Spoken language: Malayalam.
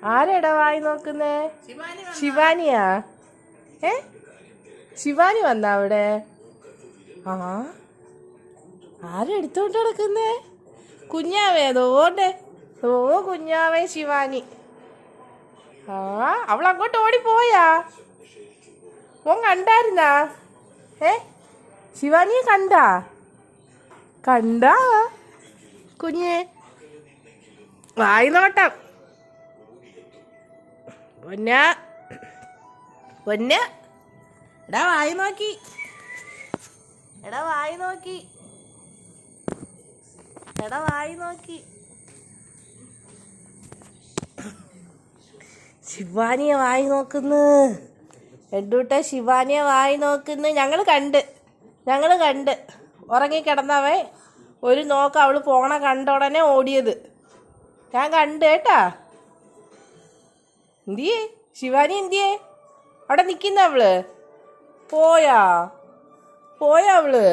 ആരെടാ വായി നോക്കുന്നേ? ശിവാനിയാ? ഏ ശിവാനി വന്നാ അവിടെ? ആ ആരെടുത്തോണ്ട് നടക്കുന്നേ? കുഞ്ഞാവേ അതോണ്ടേ. ഓ കുഞ്ഞാവേ ശിവാനി. ആ അവൾ അങ്ങോട്ട് ഓടിപ്പോയാ? ഓൻ കണ്ടായിരുന്നാ? ഏ ശിവാനിയെ കണ്ടാ? കണ്ടാ കുഞ്ഞെ? വായി നോട്ടം. പൊന്ന പൊന്ന എടാ വായി നോക്കി. എടാ വായി നോക്കി. എടാ വായി നോക്കി. ശിവാനിയെ വായി നോക്കുന്നു. എന്തൂട്ടെ ശിവാനിയെ വായി നോക്കുന്നു. ഞങ്ങൾ കണ്ട് ഉറങ്ങിക്കിടന്നവൻ ഒരു നോക്ക് അവള് പോണ കണ്ട ഉടനെ ഓടിയത് ഞാൻ കണ്ട് കേട്ടാ. എന്തിയേ ശിവാനി? എന്തിയേ അവിടെ നിൽക്കുന്ന അവള്? പോയാ അവള്?